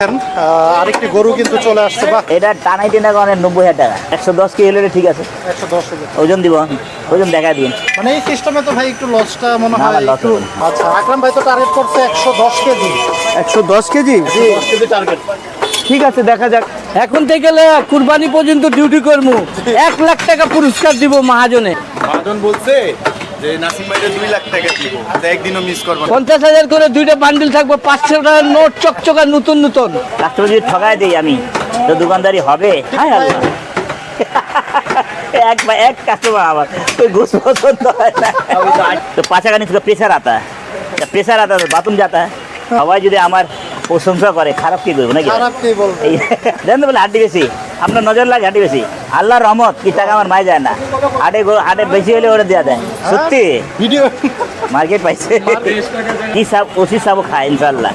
আরেকটি গরু কিন্তু চলে আসছে। বা এটা টানাই টেনা করেন 90,000 টাকা। 110 কেজি হলে ঠিক আছে। 110 ওজন দিব, ওজন দেখা দিন। মানে এই সিস্টেমে তো ভাই একটু লসটা মনে না, হয় লস একটু। হবে না। আচ্ছা, আকরাম ভাই তো টার্গেট করছে 110 কেজি। 110 কেজি। 10 KG target. ঠিক আছে, দেখা যাক। এখন থেকে গেলে কুরবানি পর্যন্ত ডিউটি করবো, 1 লাখ টাকা পুরস্কার দিব মহাজনে। মহাজন বলছে যে নাসিম ভাইরে 2 লাখ টাকা দিব, একদিনও মিস করবো না। 50,000 করে 2টা বান্ডিল থাকবে, 500 টাকার নোট চকচকা নতুন নতুন। কাস্টমার যদি ঠকায় দিই আমি, তো দোকানদারি হবে? হায় আল্লাহ। এক কাস্টমার আমার कोई घूस पसंद है ना। तो 5 টাকা নিচে প্রেসার आता है, প্রেসার आता है বাথরুম जाता है। সবাই যদি আমার প্রশংসা করে, খারাপ কি করবো নাকি? খারাপ কি বলবো? জানেন বলে হাড্ডি বেশি, আপনার নজর লাগে হাড্ডি বেশি। আল্লাহর রহমত, কি টাকা আমার মায় যায় না। হাডে বেশি হলে ওরা দেওয়া দেয়। সত্যি ভিডিও মার্কেট পাইছে। কি সাব ওসি সাব খায় ইনশাল্লাহ,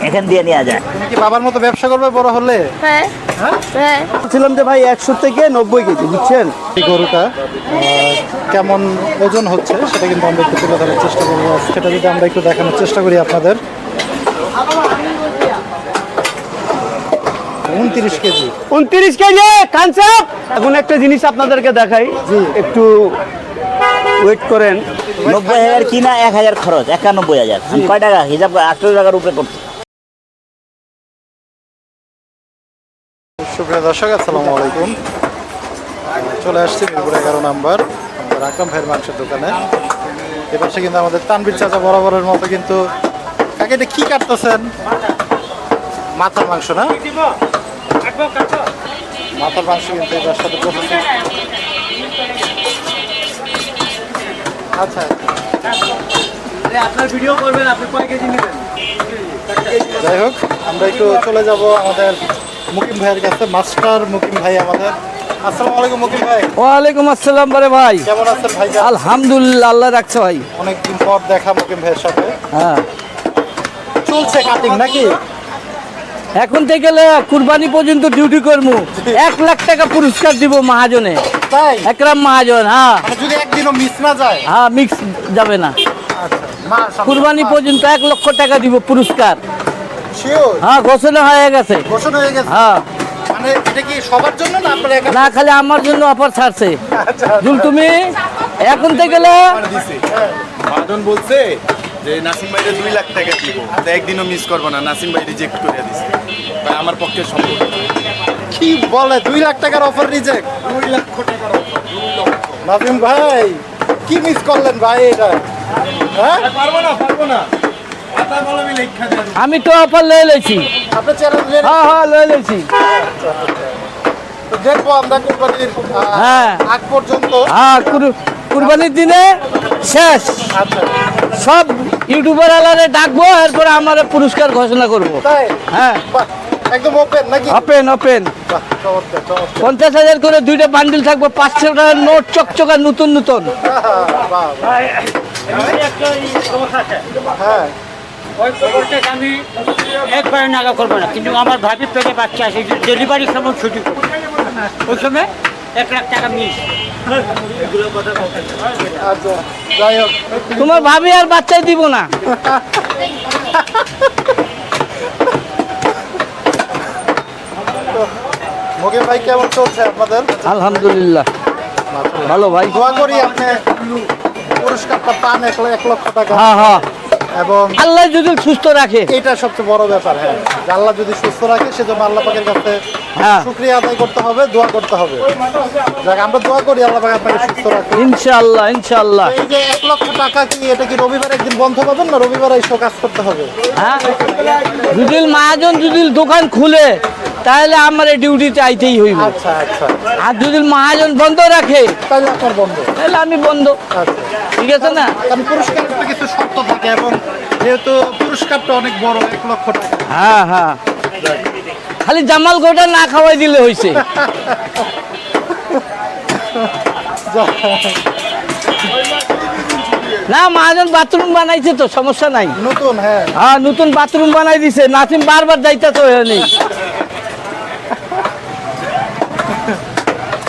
এখান দিয়ে নিয়ে যায়। তুমি কি বাবার মতো ব্যবসা করবে বড় হলে? হ্যাঁ হ্যাঁ বলছিলাম যে ভাই 100 থেকে 90 কেজি, বুঝছেন? এই গরুটা কেমন ওজন হচ্ছে সেটা কিন্তু আমরা একটু তুলে ধরার চেষ্টা করবো। সেটা যদি আমরা একটু দেখানোর চেষ্টা করি আপনাদের। 29 কেজি। 29 কেজি কানসাপ। এখন একটা জিনিস আপনাদেরকে দেখাই, জি। একটু ওয়েট করেন। 90,000 কিনা, 1,000 খরচ, 91,000। কয় টাকা হিসাব? 800 টাকার উপরে করছে। সুপ্রিয় দর্শক, আসসালামু আলাইকুম। চলে আসছি মিরপুর 11 নাম্বার আমাদের আকরাম ভাইয়ের মাংসের দোকানে। এ পাশে কিন্তু আমাদের তানবীর চাচা বরাবরের মতো কিন্তু কাকে এটা কি কাটতেছেন? মাথার মাংস না? মাথার মাংস কিন্তু এটার সাথে প্রসেসিং। আচ্ছা, আপনার ভিডিও করবেন, আপনি কয় কেজি নেবেন? যাই হোক, আমরা একটু চলে যাব আমাদের মুকিম ভাইয়ের কাছে। মাস্টার মুকিম ভাই আমাদের। আসসালামু আলাইকুম মুকিম ভাই। ওয়ালাইকুম আসসালাম। বরে ভাই, কেমন আছেন ভাই? আলহামদুলিল্লাহ, আল্লাহ রাখছে ভাই। অনেকদিন পর দেখা মুকিম ভাইয়ের সাথে। হ্যাঁ, চলছে কাটিং নাকি? এখন থেকে গেলে কুরবানি পর্যন্ত ডিউটি করবো, 1 লাখ টাকা পুরস্কার দিব মহাজনে। তাই? একরাম মহাজন। হ্যাঁ মানে যদি একদিনও মিস না যায়? হ্যাঁ, মিক্স যাবে না। আচ্ছা, কুরবানি পর্যন্ত 1 লক্ষ টাকা দিব পুরস্কার। শিওর হ্যাঁ, ঘোষণা হয়ে গেছে। ঘোষণা হয়ে গেছে। হ্যাঁ, মানে এটা কি সবার জন্য না আপনার একা? না, খালি আমার জন্য অফার ছাড়ছে। আচ্ছা, জুল তুমি এখন থেকে গেলে দিছে মহাজন বলছে যে নাসিম ভাইরে 2 লাখ টাকা দিব, একদিনও মিস করবো না। নাসিম ভাই রিজেক্ট করে দিছে, তাই আমার পক্ষে সম্ভব না। কি বলে 2 লাখ টাকার অফার রিজেক্ট? 2 লক্ষ টাকার অফার, 2 লক্ষ। নাজিম ভাই কি মিস করলেন ভাই এটা? হ্যাঁ, পারবো না কথা বলে আমি লেখা দেব। আমি তো অফার লয়ে লইছি। আপনার চ্যানেল হ্যাঁ হ্যাঁ, লয়ে লইছি। দেখবো আমরা কোম্পানির হ্যাঁ। আগ পর্যন্ত। হ্যাঁ, কুরবানির দিনে শেষ। আচ্ছা, সব ইউটিউবার আলারে ডাকবো, এরপরে আমার পুরস্কার ঘোষণা করবো। তাই? হ্যাঁ, বাহ, একদম ওপেন নাকি? Open open. বাহ, চমৎকার চমৎকার। 50,000 করে 2টা বান্ডিল থাকবে, 500 টাকার নোট চকচকা নতুন নতুন। বাহ, বাহ, বাহ। হ্যাঁ, ওই খবরটা আমি একবারে নাগা করবো না, কিন্তু আমার ভাবি পেটে বাচ্চা আছে, ডেলিভারির সময় ছুটি করবো, ওই সময় 1 লাখ টাকা মিস। আচ্ছা, যাই হোক। তোমার ভাবি আর বাচ্চাই দিব না। মুকিম ভাই কেমন চলছে আপনাদের? আলহামদুলিল্লাহ, ভালো ভাই। দোয়া করি আপনি পুরস্কারটা পান 1 লক্ষ টাকা। হ্যাঁ হ্যাঁ, এবং আল্লাহ যদি সুস্থ রাখে। এটা সবচেয়ে বড় ব্যাপার। হ্যাঁ, যে আল্লাহ যদি সুস্থ রাখে সেজন্য আল্লাহ পাকের কাছে হ্যাঁ, শুকরিয়া আদায় করতে হবে, দোয়া করতে হবে। যাক, আমরা দোয়া করি আল্লাহ পাক আপনাকে সুস্থ রাখে। ইনশাআল্লাহ ইনশাআল্লাহ। এই যে 1 লক্ষ টাকা কি এটা কি রবিবার একদিন বন্ধ পাবেন না রবিবার এসে কাজ করতে হবে? হ্যাঁ, যদি মহাজন যদি দোকান খুলে তাহলে আমার এই ডিউটিতে আইতেই হইব। আচ্ছা আচ্ছা, আর যদি মহাজন বন্ধ রাখে তাহলে আপনার বন্ধ। তাহলে আমি বন্ধ। আচ্ছা, ঠিক আছে না? কারণ পুরস্কারের তো কিছু শর্ত থাকে এবং যেহেতু পুরস্কারটা অনেক বড় 1 লক্ষ টাকা। হ্যাঁ হ্যাঁ, খালি জামাল গোটা না খাওয়াই দিলে হয়েছে। না, মহাজন বাথরুম বানাইছে তো, সমস্যা নাই। নতুন? হ্যাঁ, হ্যাঁ, নতুন বাথরুম বানাই দিছে। নাসিম বারবার যাইতেছে হয়নি।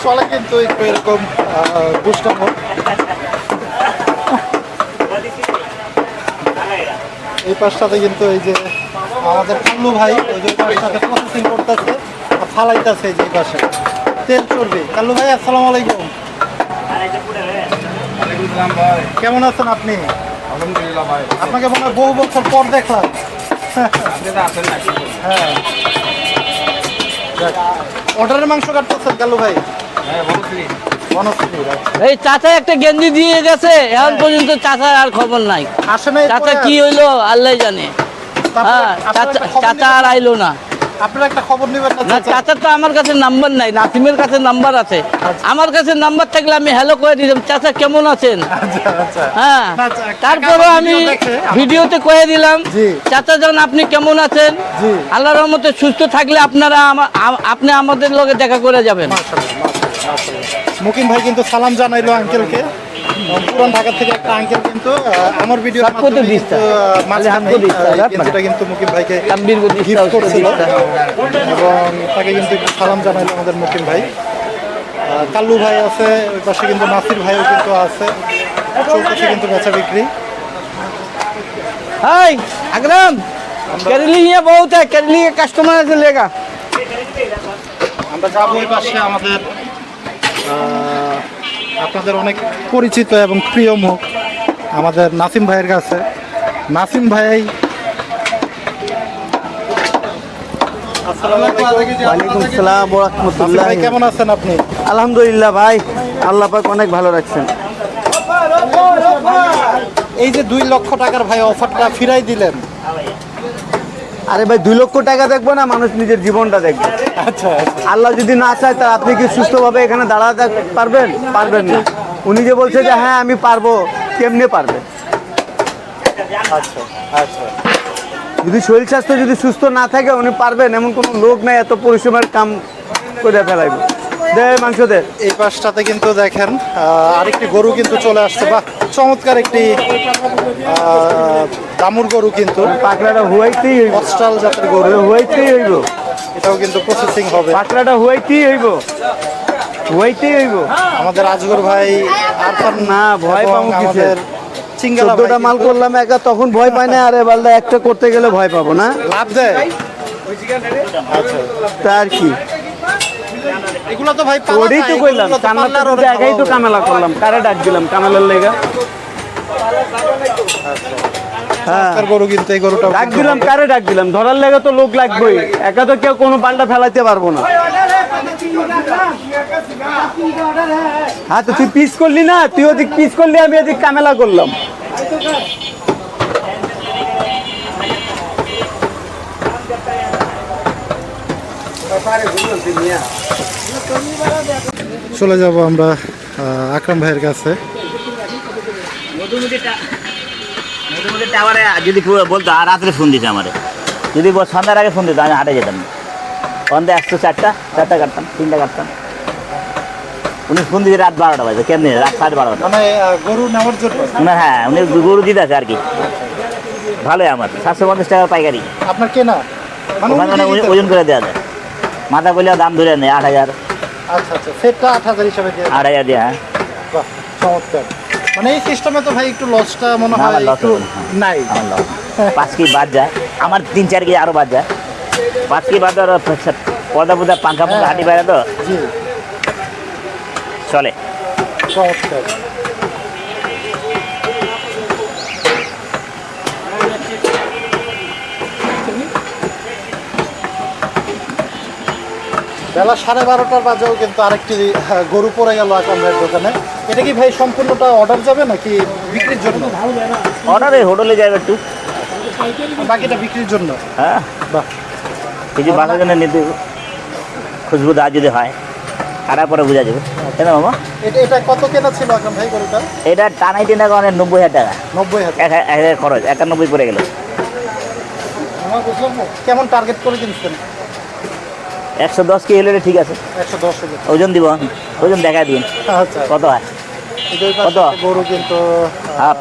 চলে কিন্তু একটু এরকম দুষ্টাম। এই পাশটাতে কিন্তু এই যে আমাদের কাল্লু ভাই ওই যে পাশটাতে প্রসেসিং করতেছে আর ফালাইতেছে যে পাশে তেল চর্বি। কাল্লু ভাই আসসালামু আলাইকুম, কেমন আছেন আপনি? আলহামদুলিল্লাহ ভাই। আপনাকে মনে হয় বহু বছর পর দেখলাম। হ্যাঁ, অর্ডারের মাংস কাটতেছেন কাল্লু ভাই? বনশ্রী, আচ্ছা। এই চাচা একটা গেঞ্জি দিয়ে গেছে, এখন পর্যন্ত চাচার আর খবর নাই। আসে নাই চাচা পরে? কি হইলো আল্লাহ জানে। হ্যাঁ, চাচা আর আইলো না। আপনারা একটা খবর নেবেন না না, চাচা? চাচার তো আমার কাছে নাম্বার নাই, নাসিমের কাছে নাম্বার আছে। আমার কাছে নাম্বার থাকলে আমি হ্যালো করে দিলাম, চাচা কেমন আছেন। আচ্ছা আচ্ছা। হ্যাঁ, না, কাকা তারপরও আমি ভিডিও দেখে ভিডিওতে কয়ে দিলাম, জি। চাচা যান আপনি কেমন আছেন, জি। আল্লাহর রহমতে সুস্থ থাকলে আপনারা আপনি আমাদের লগে দেখা করে যাবেন। মাশাআল্লাহ, মাশাআল্লাহ, মাশাআল্লাহ। মুকিম ভাই কিন্তু সালাম জানাইলো আঙ্কেলকে। পুরান ঢাকা থেকে একটা আঙ্কেল কিন্তু আমার ভিডিও सबको तो दिखता है। हमको दिखता है, रात में। এটা কিন্তু মুকিম ভাইকে তাম্বির को दिखता है, গিফট उसको করছিল दिखता है। এবং তাকে কিন্তু একটু সালাম জানাইলো আমাদের মুকিম ভাই। কাল্লু ভাই আছে ওই পাশে, কিন্তু নাসির ভাইও কিন্তু আছে, চলতেছে কিন্তু বেচা বিক্রি। हाय अकरम, करेली ये बहुत है, करेली के कस्टमर से लेगा। আমরা যাবো ওই পাশে আমাদের আপনাদের অনেক পরিচিত এবং প্রিয় মুখ আমাদের নাসিম ভাইয়ের কাছে। নাসিম ভাই, ওয়ালাইকুম সালাম ওয়া নাসিম রাহমাতুল্লাহ। ভাই কেমন আছেন আপনি? আলহামদুলিল্লাহ ভাই, আল্লাহ পাক অনেক ভালো রাখছেন। এই যে 2 লক্ষ টাকার ভাই অফারটা ফিরাই দিলেন। আরে ভাই 2 লক্ষ টাকা দেখবো না, মানুষ নিজের জীবনটা দেখবে। আচ্ছা আচ্ছা আল্লাহ যদি না চায় তা আপনি কি সুস্থভাবে এখানে দাঁড়াতে পারবেন? পারবেন না। উনি যে বলছে যে হ্যাঁ আমি পারবো, কেমনে পারবে? আচ্ছা আচ্ছা। যদি শরীর স্বাস্থ্য যদি সুস্থ না থাকে উনি পারবেন এমন কোনো লোক নাই এত পরিশ্রমের কাম করে ফেলাইবে। দে মাংস দে। এই পাশটাতে কিন্তু দেখেন আরেকটি গরু কিন্তু চলে আসছে। বাহ, চমৎকার একটি দামুর গরু কিন্তু, পাকড়াটা হুয়াইতেই হইব, অস্ট্রাল জাতের গরু। হুয়াইতেই হইব, এটাও কিন্তু প্রসেসিং হবে। পাকড়াটা হুয়াইতেই হইব, হুয়াইতেই হইব। আমাদের আজগর ভাই আরফান না, ভয় এবং পাবো কিসের? আমাদের চিঙ্গালা ভাই 14টা মাল কিন্তু করলাম একা, তখন ভয় পায় না। আরে বালদা একটা করতে গেলে ভয় পাবো না, লাভ দেয়। আচ্ছা, তা আর কি। এগুলো তো ভাই পালা ওটাই তো যায়, কইলাম, এগুলো তো কান্নার পাল্লার অনেক জায়গায় তো ভালো হবে। কামেলা করলাম, কারে ডাক দিলাম কামেলার লেগা। হ্যাঁ, চমৎকার গরু কিন্তু এই গরুটা ডাক দিলাম, কারে ডাক দিলাম? ধরার লেগে তো লোক লাগবেই, একা তো কেউ কোনো পাল্টা ফেলাইতে পারবো না। হ্যাঁ, তো তুই পিস করলি না, তুই ওদিক পিস করলি, আমি এদিক কামেলা করলাম। চলে যাব আমরা আকরাম ভাইয়ের কাছে। মধুমতি টাওয়ারে যদি কেউ বলতো আর রাত্রে ফোন দিতে আমারে, যদি সন্ধ্যার আগে ফোন দিত আমি হাটে যেতাম না। সন্ধ্যা 104টা কাটতাম, 3টা কাটতাম। উনি ফোন দিতে রাত 12টা বাজে, কেমনি রাত 12:30। মানে গরু নেওয়ার জন্য না, হ্যাঁ উনি গরু দিতে আছে আর কি। ভালোই আমার 750 টাকা পাইকারি। আপনার কেনা মানে ওখানে মানে উনি দিতেন? ওজন করে দেওয়া যায়, মাথা করলে দাম ধরে নেয় 8000, আচ্ছা আচ্ছা, সেটটা 8000 হিসাবে দিয়ে দেন। 8000 দিয়ে। হ্যাঁ, বাহ, চমৎকার। মানে এই সিস্টেমে তো ভাই একটু লসটা মনে না, হয় আমার loss একটু হবে না। নাই। আমার লাভ 5 কেজি বাদ যায়, আমার 3-4 কেজি আরও বাদ যায়। 5 কেজি বাদ দেওয়ার পর্দা পাঙ্খা হাঁটি বাইরে তো জি, চলে। চমৎকার। বেলা 12:30 বাজেও কিন্তু আরেকটি গরু পড়ে গেল আকরাম ভাইয়ের দোকানে। এটা কি ভাই সম্পূর্ণটা অর্ডার যাবে নাকি বিক্রির জন্য? অর্ডারে হোটেলে যাবে একটু, বাকিটা বিক্রির জন্য। হ্যাঁ বাহ, কিছু বাসার জন্য নিতে খুশবু দাঁত যদি হয় কাটার পরে বোঝা যাবে। কেন মামা এটা কত কেনা ছিল আকরাম ভাই গরুটা? এটা টানাই টেনা কারণে 90,000 টাকা, 90,000। 1,000 খরচ, 91 পড়ে গেল। কেমন টার্গেট করে কিনছেন? 110 কেজি হলে ঠিক আছে, 110 হাজার। ওজন দিব, ওজন দেখাই দিন আচ্ছা, কত হয়। এই যে ওই পাশে কত? একটা গরু কিন্তু হাফ।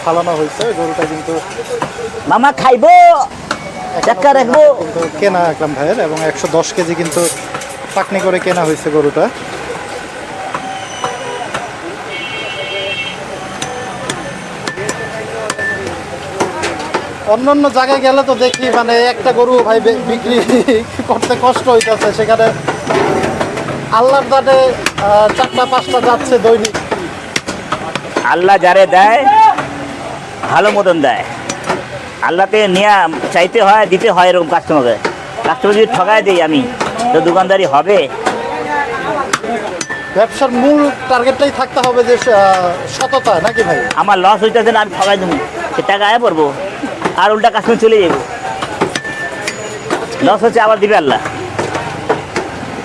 ফালানো হয়েছে, ওই গরুটা কিন্তু মামা খাইবো, চাক্কা রাখবো। কিন্তু কেনা আকরাম ভাইয়ের, এবং 110 কেজি কিন্তু পাকনি করে কেনা হয়েছে গরুটা। অন্য জায়গায় গেলে তো দেখি মানে একটা গরু ভাই বিক্রি করতে কষ্ট হইতেছে, সেখানে আল্লাহর দানে 4টা-5টা যাচ্ছে দৈনিক। আল্লাহ যারে দেয় ভালো মতন দেয়, আল্লাহকে নিয়ে চাইতে হয়, দিতে হয় এরকম কাস্টমারকে। কাস্টমার যদি ঠকায় দিই আমি, তো দোকানদারি হবে? ব্যবসার মূল টার্গেটটাই থাকতে হবে যে সততা, নাকি ভাই? আমার লস হইতেছে না, আমি ঠকাই দেবো, সে টাকা আয় পড়বো আর উল্টা কাস্টমার চলে যাবো। লস হচ্ছে আবার দিবে আল্লাহ।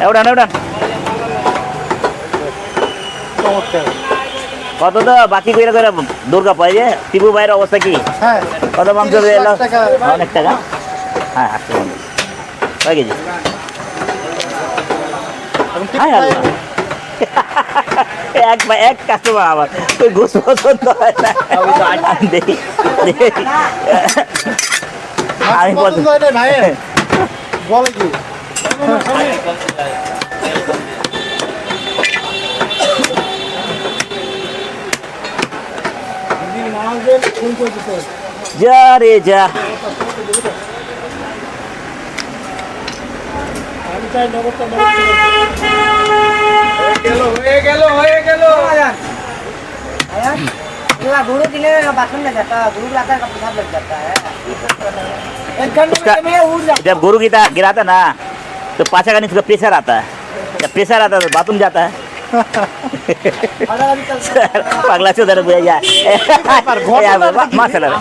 ওটান ওটান চমৎকার। কত তো বাকি করে করে দুর্গা পাই যে টিপু ভাইয়ের অবস্থা কি? হ্যাঁ, কত মাংস 30 লাখ টাকা। অনেক টাকা। হ্যাঁ আচ্ছা, কয় কেজি? এবং ঠিক হায় আল্লাহ। এক কাস্টমার আমার ওই ঘুষ পছন্দ হয় না। দেখি আমি পছন্দ হয় না ভাই, বলে কি? যা রে যা। गुरु दिले बाथरूम में जाता गुरु लाता का पेशाब लग जाता है। एक घंटे उसका- में उठ जाता जब गुरु गीता गिराता ना तो पाछा का नीचे प्रेशर आता है, जब प्रेशर आता है तो बाथरूम जाता है। पगला से उधर बुझे जाए माशाल्लाह।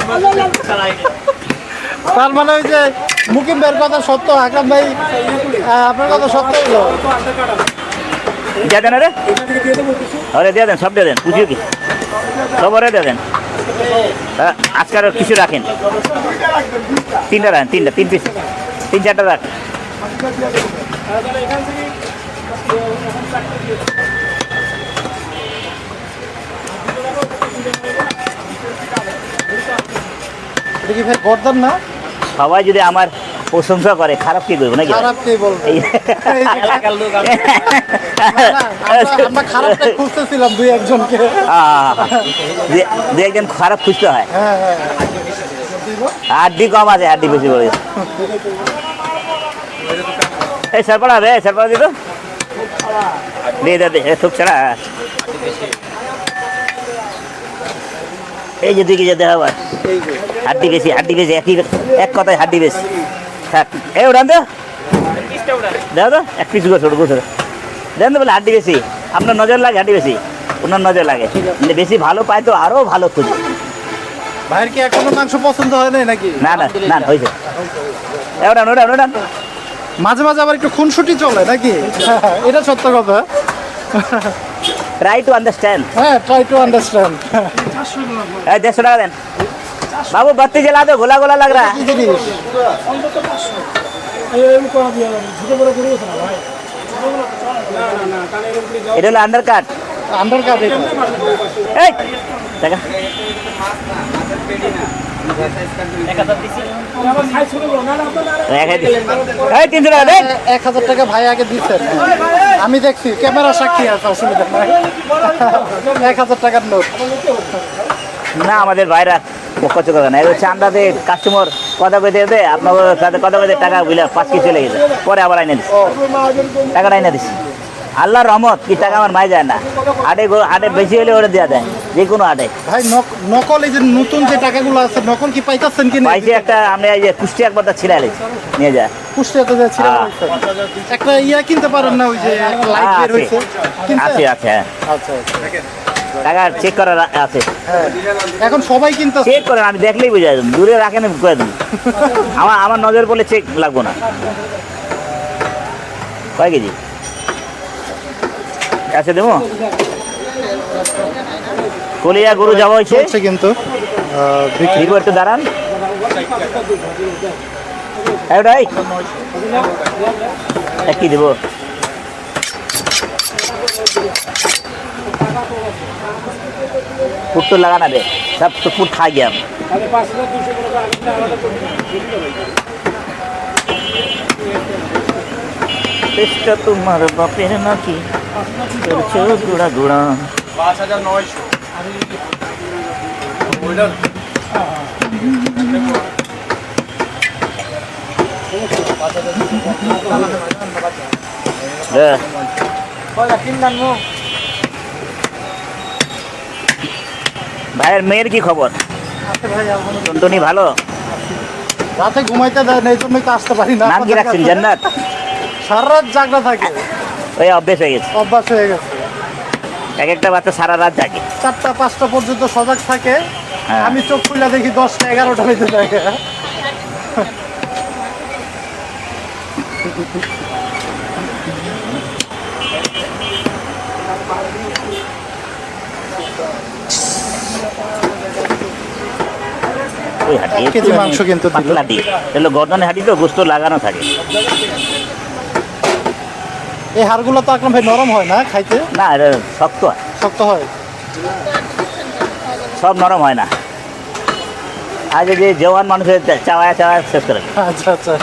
তার মানে ওই যে মুকিম ভাইয়ের কথা সত্য, আকরাম ভাই আপনার কথা সত্য হলো। दे देना रे, अरे दे दें, सब दे दें, पूछिए कि सब अरे दे दें। आजकल किसी रखें 3টা রাখেন, 3 পিস 3-4টা রাখ। দেখি ভাই গর্দান না, সবাই যদি আমার প্রশংসা করে খারাপ কি করবো নাকি? খারাপ কে বলবো? এই- আমরা খারাপটাই খুঁজতেছিলাম 2-1 জনকে। দু একজন খারাপ খুঁজতে হয়, হ্যাঁ হ্যাঁ, হাড্ডি কম আছে, হাড্ডি বেশি করে। এই সরপড়া রে, সরপড়া দিত দে দে দে, থুক ছাড়া। এই যে 2 কেজি দেওয়া আবার হাড্ডি বেশি, হাড্ডি বেশি, এক কথায় হাড্ডি বেশি। থাক এই উড়ান তো দাও তো, 1 পিস গোছ গোছ দেন তো, বলে হাড্ডি বেশি। আপনার নজর লাগে হাড্ডি বেশি, ওনার নজর লাগে, মানে বেশি ভালো পায় তো আরও ভালো খুঁজে। ভাইয়ের কি এখনো মাংস পছন্দ হয় নাই নাকি? না না না, হয়েছে। ওটান ওটান ওটান। মাঝে মাঝে আবার একটু খুনসুটি চলে নাকি? এটা সত্য কথা। Try to understand. হ্যাঁ, ট্রাই টু আন্ডারস্ট্যান্ড। এই 150 টাকা দেন বাবু, বাতি জ্বালা দো, গোলা গোলা লাগ রা। কি জিনিস? এটা হলো আন্ডার কাট। আন্ডার কাট এটা। এই টাকা এই 300 টাকা দেন। 1000 টাকা ভাই আগে দিচ্ছেন, আমি দেখছি, ক্যামেরা সাক্ষী আছে, অসুবিধা নাই। 1000 টাকার নোট। না আমাদের ভাইরা কত কথা না, এবার চান্দা দে, কাস্টমার কথা কইতে দে, আপনার সাথে কথা কইতে টাকা বুঝলে 5 কেজি চলে গেছে, পরে আবার আইনে দিচ্ছি, টাকাটা আইনে দিচ্ছি। আল্লাহর রহমত, কি টাকা আমার মাই যায় না। হাটে বেশি হলে ওটা দেওয়া যায়, যে কোনো হাটে। ভাই নকল এই যে নতুন যে টাকাগুলো আছে, নকল কি পাইতাছেন কি না? পাইছে একটা, আমরা এই যে কুষ্টি একবার তা ছিড়া নিয়ে যায়। কুষ্টিয়াতে যাচ্ছি, একটা ইয়া কিনতে পারেন না, ওই যে লাইট বের হইছে, আছে আছে, হ্যাঁ আচ্ছা আচ্ছা। টাকা চেক করার আছে, হ্যাঁ, এখন সবাই কিনতে চেক করেন, আমি দেখলেই বুঝা যাবে, দূরে রাখেন করে দেন। আমার নজর বলে চেক লাগবো না। কয় কেজি আছে দেবো? কলিয়া গরু যাওয়া হয়েছে কিন্তু দিব, একটু দাঁড়ান। ওটাই কি দেবো? ফুট তো লাগানা রে, সব তো ফুট খা গিয়া। চেষ্টা তোমার বাপের নাকি করছো গুড়া গুড়া। 5900 ভাইয়ের মেয়ের কি খবর? টুনটুনি ভালো? রাতে ঘুমাইতে দেয় না, এই জন্যই তো আসতে পারি না। নাম কি রাখছেন? জান্নাত? সারা রাত জাগনা থাকে, ওই অভ্যেস হয়ে গেছে। অভ্যাস হয়ে গেছে। এক একটা বাচ্চা সারা রাত জাগে। 4টা 5টা পর্যন্ত সজাগ থাকে। হ্যাঁ। আমি চোখ খুলে দেখি 10টা 11টা বেজে যায়। ওই হাঁটি 1 কেজি মাংস কিন্তু দিল। পাতলা দিয়ে এগুলো গর্দনে হাঁটি তো গোস্ত লাগানো থাকে। এই হাড়গুলো তো আকরাম ভাই নরম হয় না খাইতে? না এটা শক্ত হয়, শক্ত হয়। সব নরম হয় না। আজ যে জওয়ান মানুষের চাওয়া চাওয়া শেষ করে দেয়। আচ্ছা আচ্ছা।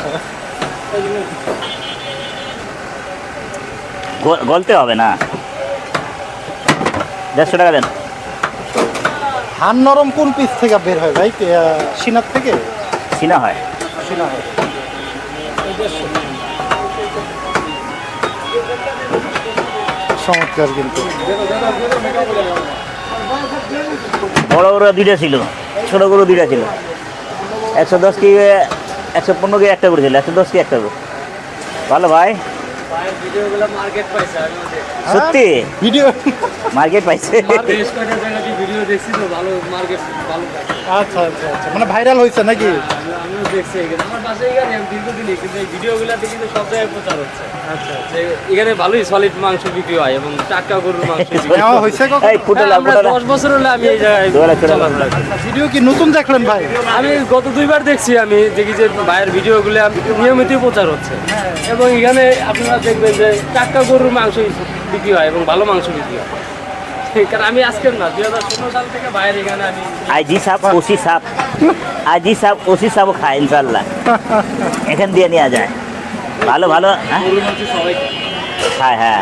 গলতে হবে না। 150 টাকা দেন। হাড় নরম কোন পিস থেকে বের হয় ভাই? সিনার থেকে? সিনা হয়। সিনা হয়। চমৎকার কিন্তু। বড় গরু 2টা ছিল, ছোট গরু 2টা ছিল। 110 কি 115 কি একটা করেছিল, 110 কি একটা করে। ভালো ভাই, সত্যি ভিডিও মার্কেট পাইছে। ভিডিও দেখছি তো, ভালো মার্কেট ভালো। আচ্ছা আচ্ছা আচ্ছা, মানে ভাইরাল হয়েছে নাকি? আমিও দেখছি এখানে, আমার বাসায় এখানে আমি দীর্ঘদিনই, কিন্তু এই ভিডিওগুলো দেখি তো সব জায়গায় প্রচার হচ্ছে। আচ্ছা যে এখানে ভালোই সলিড মাংস বিক্রি হয় এবং টাটকা গরুর মাংস বিক্রি হয়। নেওয়া হয়েছে কখন? এই ফুটলা আমরা 10 বছর হলে আমি এই জায়গায় চলাফেরা করি। ভিডিও কি নতুন দেখলেন ভাই? আমি গত 2বার দেখছি, আমি দেখি যে ভাইয়ের ভিডিওগুলো নিয়মিতই প্রচার হচ্ছে এবং এখানে আপনারা দেখবেন যে টাটকা গরুর মাংস বিক্রি হয় এবং ভালো মাংস বিক্রি হয়। কারণ আমি আজকের না, 2016 সাল থেকে ভাইয়ের এখানে আমি আইজি সাপ, ওসি সাপ, আইজি সাপ, ওসি সাপও খায় ইনশাল্লাহ। এখান দিয়ে নেওয়া যায়। ভালো ভালো, হ্যাঁ গরুর মাংস সবাই খায়। খায়, হ্যাঁ।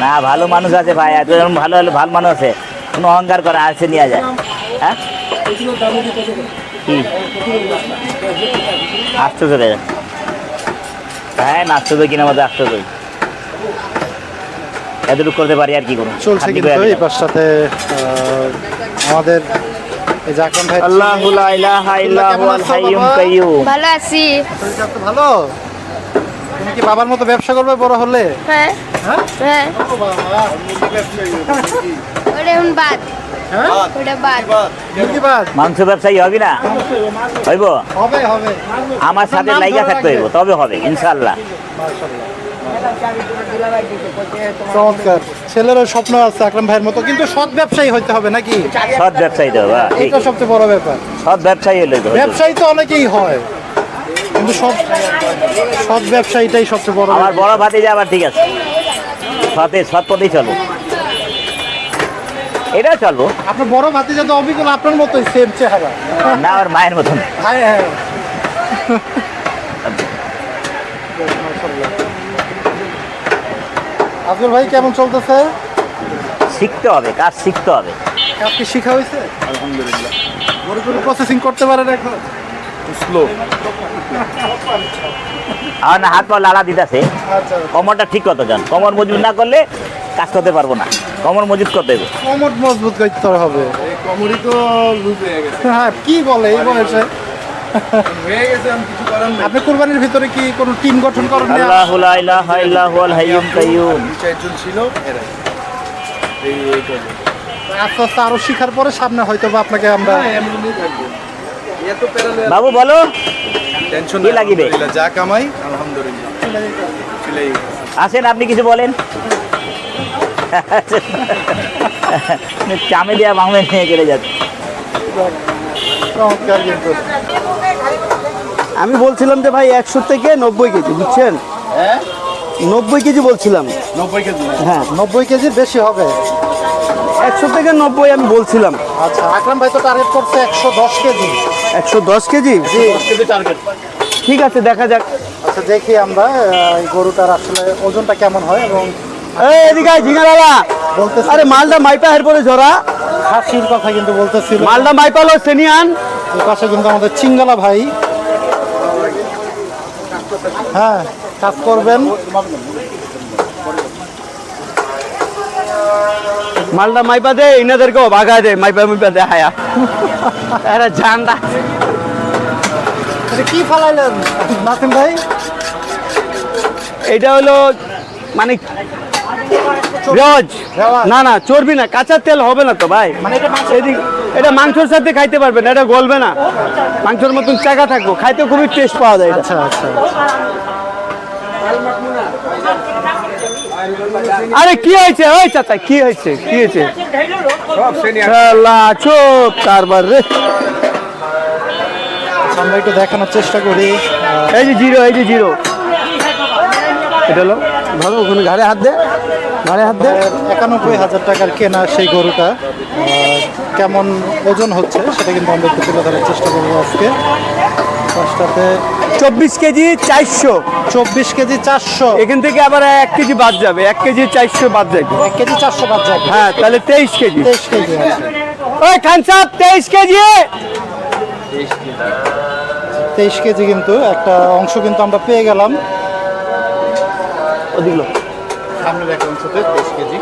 না ভালো মানুষ আছে ভাই, এত যেমন ভালো ভালো ভালো মানুষ আছে, কোনো অহংকার করে আসে নেওয়া যায়। হ্যাঁ কি 800 করে? হ্যাঁ 800 কিনা মধ্যে 800 এতটুকু করতে পারি আর কি করুন। চলছে কিন্তু এই পাশটাতে আমাদের এই যে আকরাম ভাই। আল্লাহু লা ইলাহা ইল্লা হুয়াল হাইয়ুল কাইয়্যুম। ভালো আছি। শরীরটা তো ভালো? তুমি কি বাবার মতো ব্যবসা করবে বড় হলে? হ্যাঁ হ্যাঁ? হ্যাঁ, ও বাবা, ওটা এখন বাদ, হ্যাঁ? ওটা বাদ। মুরগিবাজ? মাংস ব্যবসায়ী হবি না? হইব? হবে হবে। আমার সাথে লাইগা থাকতে হইব, তবে হবে ইনশাআল্লাহ। চমৎকার। ছেলেরও স্বপ্ন আছে আকরাম ভাইয়ের মতো, কিন্তু সৎ ব্যবসায়ী হইতে হবে নাকি? সৎ ব্যবসায়ী তো বাবা, ঠিক। এটা সবচেয়ে বড় ব্যাপার। সৎ ব্যবসায়ী হইলে তো হইতো। ব্যবসায়ী তো অনেকেই হয়, কিন্তু সৎ ব্যবসায়ীটাই সবচেয়ে বড় আমার ব্যাপার। বড় ভাতিজা আবার ঠিক আছে, সৎ পথেই চলবো, এটা চলবো। আপনার বড় ভাতিজা তো অবিকল আপনার মতোই, সেম চেহারা। না আমার মায়ের মতন। হ্যাঁ হ্যাঁ। আব্দুল ভাই কেমন চলতেছে? শিখতে হবে, কাজ শিখতে হবে। কাজ কি শিখা হয়েছে? আলহামদুলিল্লাহ। গরু গরু প্রসেসিং করতে পারেন এখন? স্লো। আর না হাত পা লাড়া দিতেছে, আচ্ছা, কমরটা ঠিক কত যান, কমর মজবুত না করলে কাজ করতে পারবো না, কমর মজবুত করতে হবে। কোমর মজবুত করতে হবে। এই কমরি তো লুজ হয়ে গেছে। হ্যাঁ, কি বলে এই বয়সে? হয়ে গেছে, আমি কিছু করার নেই। আপনি কুরবানির ভিতরে কি কোনো টিম গঠন করেন? আল্লাহু লা ইলাহা ইল্লা হুয়াল হাইয়ুল কাইয়্যুম। 2-4 জন ছিল এরাই। এই কাজে। আস্তে আস্তে আরো শিখার পরে সামনে হয়তো বা আপনাকে আমরা এমনি থাকবে। এত প্যারালে বাবু বলো, টেনশন কি লাগিবে? যা কামাই আলহামদুলিল্লাহ চলেই গেছে। আসেন আপনি কিছু বলেন। চামে দেওয়া বাংলা নিয়ে চলে যাচ্ছে। চমৎকার কিন্তু। আমি বলছিলাম যে ভাই 100 থেকে 90 কেজি, বুঝছেন? 90 কেজি বলছিলাম। 90 কেজি। হ্যাঁ 90 কেজির বেশি হবে। 100 থেকে 90 আমি বলছিলাম। আচ্ছা, আকরাম ভাই তো টার্গেট করছে 110 কেজি। 110 কেজি? জি। ঠিক আছে, দেখা যাক। আচ্ছা, দেখি আমরা এই গরুটার আসলে ওজনটা কেমন হয় এবং এই এদিকে আয় ঝিঙালালা। বলতেছি আরে মালটা মাইপা এরপরে জরা, খাসির কথা কিন্তু বলতেছিল। মালটা মাইপালো সেনিয়ান। এই পাশে কিন্তু আমাদের চিঙ্গালা ভাই। হ্যাঁ কাজ করবেন। মালটা মাইপা দে ইনাদেরকেও ভাগা দে মাইপা দে হায়া এরা জানটা এটা কি ফালাইলেন নাসিম ভাই? এটা হলো মানে রজ রেওয়াজ। না না চর্বি না, কাঁচা তেল হবে না তো ভাই। মানে এটা মাংস? এদিক এটা মাংসের সাথে খাইতে পারবেন, এটা গলবে না, মাংসের মতন চাকা থাকবো, খাইতে খুবই টেস্ট পাওয়া যায় এটা। আচ্ছা আচ্ছা। আরে কি হয়েছে ওই চাচা, কি হয়েছে কি হয়েছে? শালা চোপ কারবার রে। আমরা একটু দেখানোর চেষ্টা করি। এই যে জিরো, এই যে জিরো, এটা হলো ধরো ওখানে ঘাড়ে হাত দে, ঘাড়ে হাত দে। 91,000 টাকার কেনা সেই গরুটা কেমন ওজন হচ্ছে সেটা কিন্তু আমরা একটু তুলে ধরার চেষ্টা করবো আজকে। পাঁচটাতে 24 কেজি 400, 24 কেজি 400। এখান থেকে আবার 1 কেজি বাদ যাবে, 1 কেজি 400 বাদ যাবে। 1 কেজি 400 বাদ যাবে। হ্যাঁ তাহলে 23 কেজি। 23 কেজি আছে। ওই খান সাহেব 23 কেজি। 23 কেজি কিন্তু একটা অংশ কিন্তু আমরা পেয়ে গেলাম। ওদিকলো সামনে দেখা অংশতে 23 কেজি।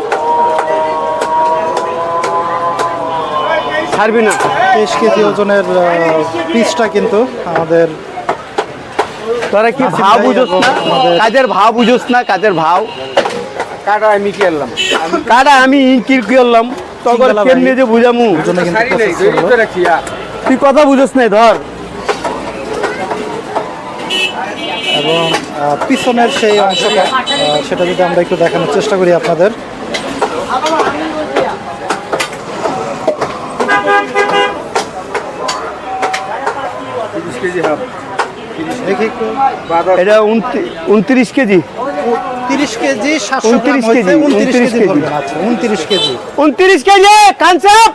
ছাড়বি না। 23 কেজি ওজনের পিসটা কিন্তু আমাদের তোরা কি নাসিম ভাব ভাই বুঝোস এবং না, আমাদের- কাজের ভাব বুঝোস না, কাজের ভাব। কাটা আমি কি আনলাম কাটা আমি ইনকির করলাম তখন সিঙ্গেলা ভাই। কেমনে যে বুঝামু, ওজনে কিন্তু process করলো। তুই কথা বুঝোস নাই ধর। এবং পিছনের সেই অংশটা সেটা যদি আমরা একটু দেখানোর চেষ্টা করি আপনাদের। দেখি একটু। এটা 29 কেজি, 30 কেজি 700 29 গ্রাম হয়েছে, কেজি, 29 কেজি 29 ধরবেন। আচ্ছা 29 কেজি। 29 কেজি খান সাহেব,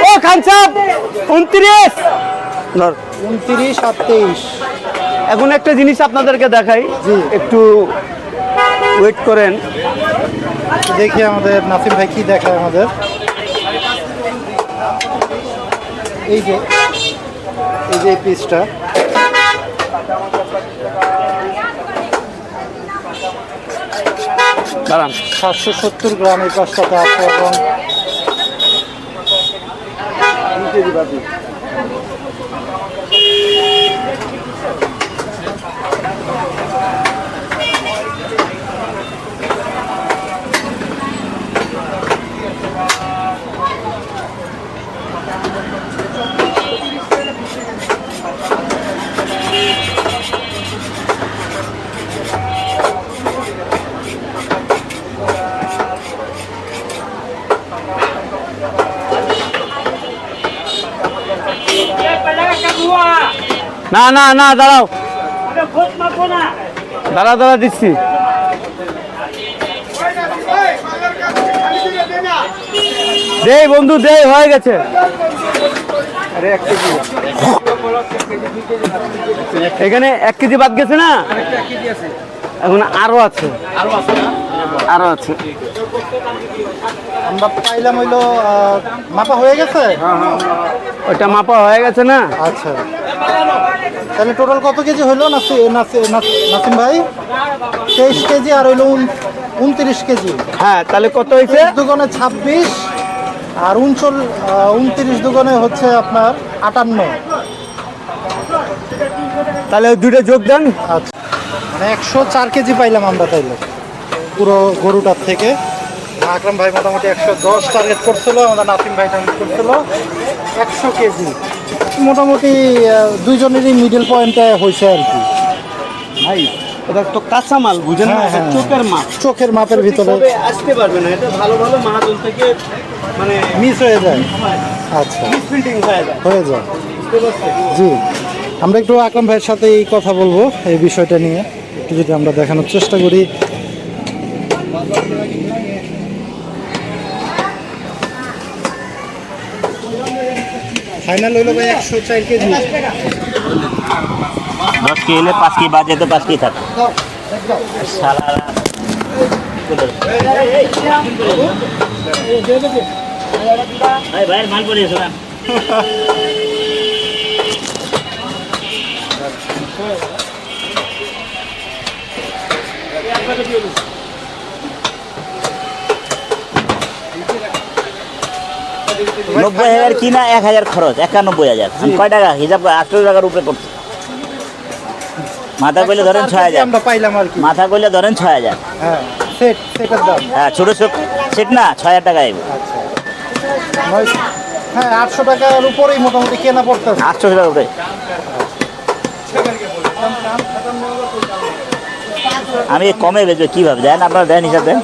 ও খান সাহেব 29 ধর। 29 আর 23। এখন একটা জিনিস আপনাদেরকে দেখাই, জি। একটু ওয়েট করেন। দেখি আমাদের নাসিম ভাই কি দেখায় আমাদের। এই যে পিসটা দাঁড়ান 770 গ্রাম এই পাঁচটাতে আছে এবং না না না দাঁড়াও, দাঁড়া দাঁড়া দিচ্ছি। দে বন্ধু দে, হয়ে গেছে। এখানে 1 কেজি বাদ গেছে না, এখন আরো আছে, আরো আছে। আমরা পাইলাম হইলো মাপা হয়ে গেছে। ওইটা মাপা হয়ে গেছে না। আচ্ছা তাহলে টোটাল কত কেজি হইলো নাসিম ভাই? 23 কেজি আর হইলো 29 কেজি। হ্যাঁ তাহলে কত হয়েছে? 23 দুগুণে 26 আর 29 দুগুণে হচ্ছে আপনার 58। তাহলে ওই দুটো যোগ দেন। আচ্ছা মানে 104 কেজি পাইলাম আমরা তাইলে পুরো গরুটার থেকে। আকরাম ভাই মোটামুটি 110 টার্গেট করছিল, আমাদের নাসিম ভাই টার্গেট করছিল 100 কেজি। মোটামুটি দুইজনেরই মিডল পয়েন্টে হয়েছে আর কি। ভাই এটা তো কাঁচা মাল, বুঝেন না, হ্যাঁ, এটা হ্যাঁ। চোখের মাপ। চোখের মাপের ভিতরে তবে আসতে পারবে না, এটা ভালো ভালো মাহাজন থেকে মানে মিস হয়ে যায়। আচ্ছা প্রিন্টিং হয়ে যায়। হয়ে যায়। জি আমরা একটু আকরাম ভাইয়ের সাথে এই কথা বলবো এই বিষয়টা নিয়ে, একটু যদি আমরা দেখানোর চেষ্টা করি। ফাইনাল হইলো ভাই 104 কেজি। 10 के लिए 5 की बात है तो 5 की था साला भाई भाई माल पड़े सुना 90,000 কিনা, 1,000 খরচ, 91,000। আমি কয় টাকা হিসাব 800 টাকার উপরে করছি। মাথা কইলে ধরেন 6,000, আমরা পাইলাম আর কি। মাথা কইলে ধরেন 6,000। হ্যাঁ, সেটের দাম। হ্যাঁ, ছোট সেট না, 6,000 টাকা আইব। হ্যাঁ, 800 টাকার উপরেই মোটামুটি কেনা পড়তেছে। 800 টাকার উপরে। আমি কমে বেচবো কিভাবে দেন, আপনারা দেন হিসাব দেন।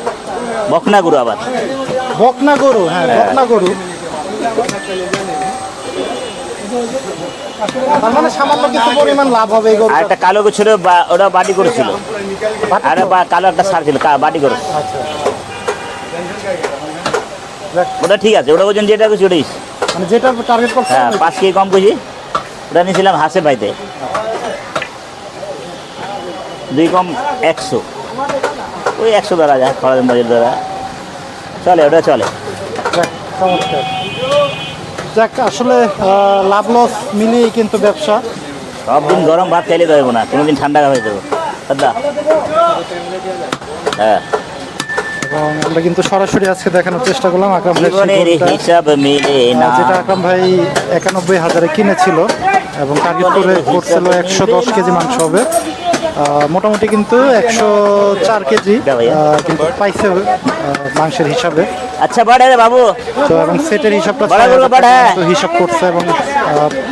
বকনা গরু আবার, বকনা গরু, হ্যাঁ বকনা গরু। তার মানে সামান্য কিছু পরিমাণ লাভ হবে এই গরু। আর একটা কালো গরু ছিল, ওটা বাটি করেছিল। আর কালো একটা সার ছিল, বাটি করে। ওটা ঠিক আছে, ওটা ওজন যেটা করছি ওটাই। মানে যেটা টার্গেট করছে। হ্যাঁ, 5 কেজি কম করছি। ওটা নিয়েছিলাম হাসে পাইতে, 2 কম 100, ওই 100 ধরা যায়, খরচ মজুর ধরা চলে, ওটা চলে। চমৎকার। যাক, আসলে লাভ লস মিলিয়েই কিন্তু ব্যবসা। সব দিন গরম ভাত খাইলে দেবো না, কোনোদিন ঠান্ডা হয়ে দেবো দাদা। হ্যাঁ, এবং আমরা কিন্তু সরাসরি আজকে দেখানোর চেষ্টা করলাম আকরাম ভাই জীবনের হিসাব মিলে না। যেটা আকরাম ভাই 91,000-এ কিনেছিল এবং টার্গেট করে করছিল 110 কেজি মাংস হবে। মোটামুটি কিন্তু 104 কেজি কিন্তু পাইছে মাংসের হিসাবে। আচ্ছা বড় রে বাবু, তো এবং সেটের হিসাবটা বড় গরু বাড়া। তো হিসাব করছে এবং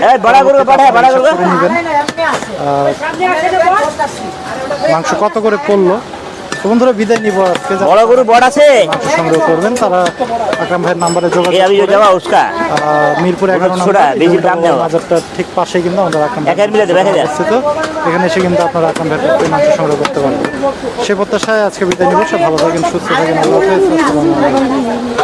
এই বড় গরু বাড়া, বড় গরু। করে নেবেন মাংস কত করে পড়লো। তো বন্ধুরা, বিদায় নিব আজকে। বড় গরু বড় আছে, মাংস সংগ্রহ করবেন তারা আকরাম ভাইয়ের নাম্বারে এই যোগাযোগ আমি করবেন। যাওয়া উস্কা মিরপুর 11 ছোটা, বেশি দাম নেওয়া। বাজারটা ঠিক পাশে কিন্তু আমাদের আকরাম ভাই একের মিলে দেবে, একের। অবস্থিত। এখানে এসে কিন্তু আপনারা আকরাম ভাইয়ের কাছ থেকে মাংস সংগ্রহ করতে পারবেন। সে প্রত্যাশায় আজকে বিদায় নিব। সব ভালো থাকেন, সুস্থ থাকেন। আল্লাহ হাফেজ। আসসালামু আলাইকুম।